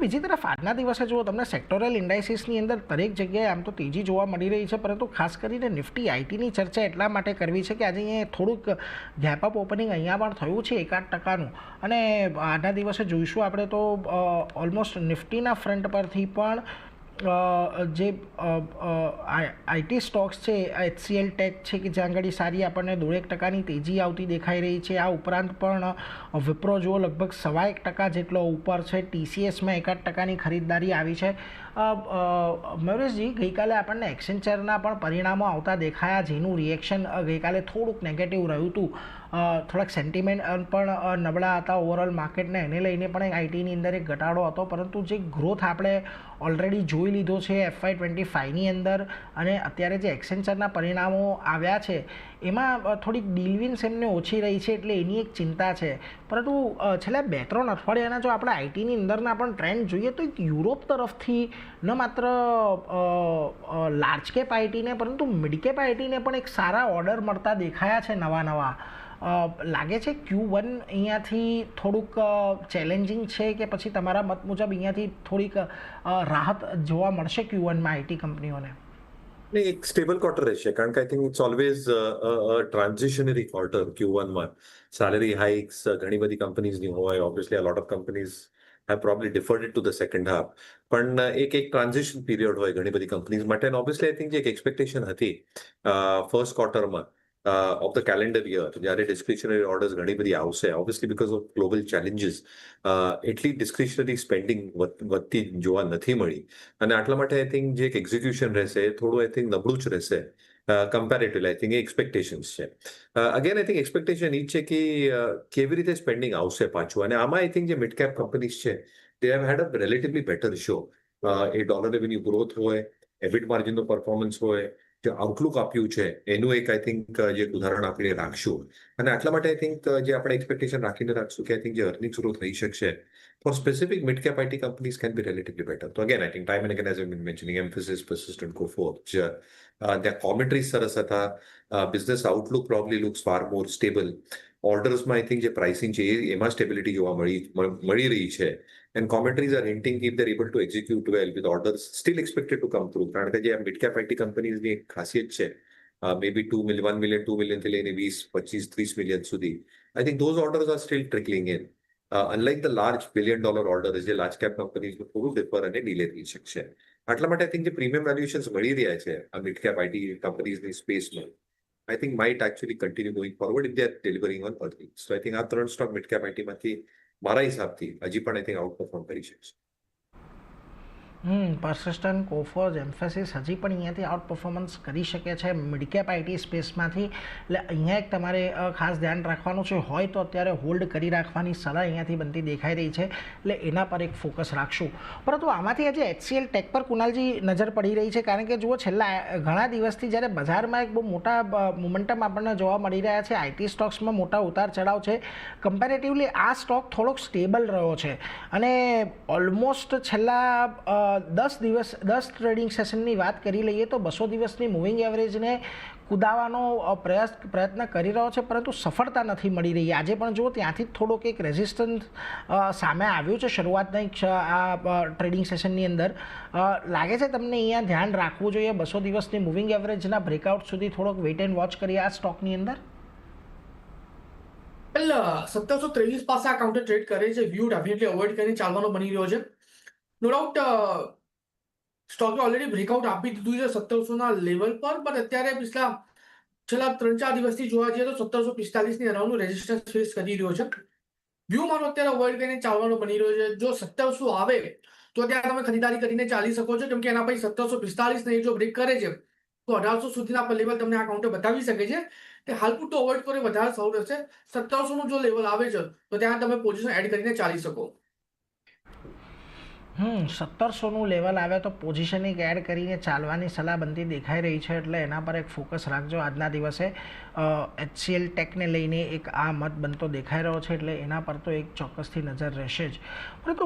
બીજી તરફ આજના દિવસે જુઓ તમને સેક્ટોરલ ઇન્ડાઇસિસની અંદર દરેક જગ્યાએ આમ તો તેજી જોવા મળી રહી છે, પરંતુ ખાસ કરીને નિફ્ટી આઈટીની ચર્ચા એટલા માટે કરવી છે કે આજે અહીંયા થોડુંક ગેપઅપ ઓપનિંગ અહીંયા પણ થયું છે 1-8%, અને આજના દિવસે જોઈશું આપણે તો ઓલમોસ્ટ નિફ્ટીના ફ્રન્ટ પરથી પણ જે આઈટી સ્ટોક્સ છે, HCL ટેક છે કે જ્યાં આગળ સારી આપણને 1.5% તેજી આવતી દેખાઈ રહી છે. આ ઉપરાંત પણ વિપ્રો જુઓ લગભગ 1.25% જેટલો ઉપર છે. TCSમાં 1.5%ની ખરીદદારી આવી છે. મયુરેશજી, ગઈકાલે આપણને એક્સેન્ચરના પણ પરિણામો આવતા દેખાયા, જેનું રિએક્શન ગઈકાલે થોડુંક નેગેટિવ રહ્યું હતું. થોડાક સેન્ટિમેન્ટ પણ નબળા હતા ઓવરઓલ માર્કેટને, એને લઈને પણ આઈટીની અંદર એક ઘટાડો હતો. પરંતુ જે ગ્રોથ આપણે ઓલરેડી જોઈ લીધો છે FY25ની અંદર, અને અત્યારે જે એક્સેન્ચરના પરિણામો આવ્યા છે એમાં થોડીક ડીલવિન્સ એમને ઓછી રહી છે, એટલે એની એક ચિંતા છે. પરંતુ છેલ્લા 2-3 અઠવાડિયાના જો આપણે આઈટીની અંદરના પણ ટ્રેન્ડ જોઈએ તો એક યુરોપ તરફથી ન માત્ર લાર્જ કેપ આઈટીને પરંતુ મિડ કેપ આઈટીને પણ એક સારા ઓર્ડર મળતા દેખાયા છે નવા. લાગે છે Q1 અહીંયાથી થોડુંક ચેલેન્જિંગ છે કે પછી તમારા મત મુજબ અહીંયાથી થોડીક રાહત જોવા મળશે Q1માં આઈટી કંપનીઓને? એક સ્ટેબલ ક્વાર્ટર રહેશે, કારણ કે I think it's always transitionary quarter. Q1માં સેલરી હાઇક્સ ઘણી બધી કંપનીઝની હોય. Obviously a lot of companies have probably deferred it to the second half. પણ એક ટ્રાન્ઝિશન પીરિયડ હોય ઘણી બધી કંપનીઝ માટે. અને ઓબ્વિયસલી આઈ થિંક જે એક એક્સપેક્ટેશન હતી ફર્સ્ટ ક્વાર્ટરમાં of the calendar year, જ્યારે ડિસ્ક્રિશનરી ઓર્ડર્સ ઘણી બધી આવશે, obviously because of global challenges એટલી ડિસ્ક્રિશનરી સ્પેન્ડિંગ વધતી જોવા નથી મળી. અને આટલા માટે આઈ થિંક જે એક એક્ઝિક્યુશન રહેશે એ થોડું આઈ થિંક નબળું જ રહેશે કમ્પેરેટિવલી. આઈ થિંક એ એક્સપેક્ટેશન્સ છે. અગેન આઈ થિંક એક્સપેક્ટેશન એ છે કે કેવી રીતે સ્પેન્ડિંગ આવશે પાછું. અને આમાં આઈ થિંક જે મિડ કેપ કંપનીઝ છે તે have had a relatively better show. એ ડોલર રેવન્યુ ગ્રોથ હોય, એબિટ માર્જિનનો પરફોર્મન્સ હોય, જે આઉટલુક આપ્યું છે એનું એક આઈ થિંક જે ઉદાહરણ આપણે રાખશું. અને આટલા માટે આઈ થિંક જે આપણે એક્સપેક્ટેશન રાખીને રાખશું કે આઈ થિંક જે અર્નિંગ્સ ગ્રોથ રહી શકશે for specific mid cap IT companies can be relatively better. તો again I think time and again as I been mentioning Mphasis, persistent, go forth. ત્યાં કોમેન્ટ્રીઝ સરસ હતા. Business outlook probably looks far more stable. ઓર્ડર્સમાં I think જે pricing છે એમાં stability જોવા મળી રહી છે. And commentaries are hinting if they're able to execute well with orders still expected to come through. કારણ કે જે મિડ કેપ આઈટી કંપનીઝની એક ખાસિયત છે, maybe 1 million 2 million થી લઈને 20, 25, 30 million સુધી, I think those orders are still trickling in. Unlike the large $1 billion orders, જે લાર્જ કેપ કંપનીઝનું થોડું ડિફર અને ડીલે થઈ શકશે. આટલા માટે આઈ થિંક જે પ્રીમિયમ વેલ્યુએશન્સ મળી રહ્યા છે આ મિડ કેપ આઈટી કંપનીઝની સ્પેસમાં, I think might actually continue going forward if they are delivering on earnings. So I think આ 3 સ્ટોક મિડ કેપ આઈટીમાંથી મારા હિસાબથી હજી પણ આઈ થિંક આઉટ પરફોર્મ કરી શકશે. persistent, કોફર્સ, એમ્ફેસિસ હજી પણ અહીંયાથી આઉટ પરફોર્મન્સ કરી શકે છે મિડ કેપ આઈટી સ્પેસમાંથી. એટલે અહીંયા એક તમારે ખાસ ધ્યાન રાખવાનું છે. હોય તો અત્યારે હોલ્ડ કરી રાખવાની સલાહ અહીંયાથી બનતી દેખાઈ રહી છે, એટલે એના પર એક ફોકસ રાખશું. પરંતુ આમાંથી આજે HCL ટેક પર કુનાલજી નજર પડી રહી છે, કારણ કે જુઓ છેલ્લા ઘણા દિવસથી જ્યારે બજારમાં એક બહુ મોટા મોમેન્ટમ આપણને જોવા મળી રહ્યા છે, આઈટી સ્ટોક્સમાં મોટા ઉતાર ચઢાવ છે, કમ્પેરેટિવલી આ સ્ટોક થોડોક સ્ટેબલ રહ્યો છે. અને ઓલમોસ્ટ છેલ્લા 10 ટ્રેડિંગ સેશનની વાત કરી લઈએ તો 200 દિવસની મૂવિંગ એવરેજને કુદાવાનો પ્રયત્ન કરી રહ્યો છે, પરંતુ સફળતા નથી મળી રહી. આજે પણ જુઓ ત્યાંથી થોડોક એક રેઝિસ્ટન્સ સામે આવ્યું છે શરૂઆતના આ ટ્રેડિંગ સેશનની અંદર. લાગે છે તમને અહીંયા ધ્યાન રાખવું જોઈએ 200 દિવસની મૂવિંગ એવરેજના બ્રેકઆઉટ સુધી થોડોક વેઇટ એન્ડ વોચ કરીએ આ સ્ટોકની અંદર? 1723 પાસે આ કાઉન્ટર ટ્રેડ કરે છે. વ્યૂ ડેફિનેટલી અવોઇડ કરીને ચાલવાનો બની રહ્યો છે. નો ડાઉટ સ્ટોકે ઓલરેડી બ્રેકઆઉટ આપી દીધું છે 1700ના લેવલ પર, પણ અત્યારે છેલ્લા 3-4 દિવસથી જોવા જઈએ તો 1745ની અરાઉન્ડનું રેઝિસ્ટન્સ ફેસ કરી રહ્યો છે. વ્યૂ મારો અત્યારે અવોઇડ કરીને ચાલવાનો બની રહ્યો છે. જો 1700 આવે તો ત્યાં તમે ખરીદારી કરીને ચાલી શકો છો, કેમ કે એના પછી 1745 જો બ્રેક કરે છે તો 1800 સુધીના લેવલ તમને આ કાઉન્ટર બતાવી શકે છે. કે હાલ પૂરતું અવોઇડ કરે વધારે સારું રહેશે. 1700નું જો લેવલ આવે છે તો ત્યાં તમે પોઝિશન એડ કરીને ચાલી શકો. 1700નું લેવલ આવે તો પોઝિશનિંગ એડ કરીને ચાલવાની સલાહ બનતી દેખાઈ રહી છે, એટલે એના પર એક ફોકસ રાખજો. આજના દિવસે HCL ટેકને લઈને એક આ મત બનતો દેખાઈ રહ્યો છે, એટલે એના પર તો એક ચોક્કસથી નજર રહેશે જ. પરંતુ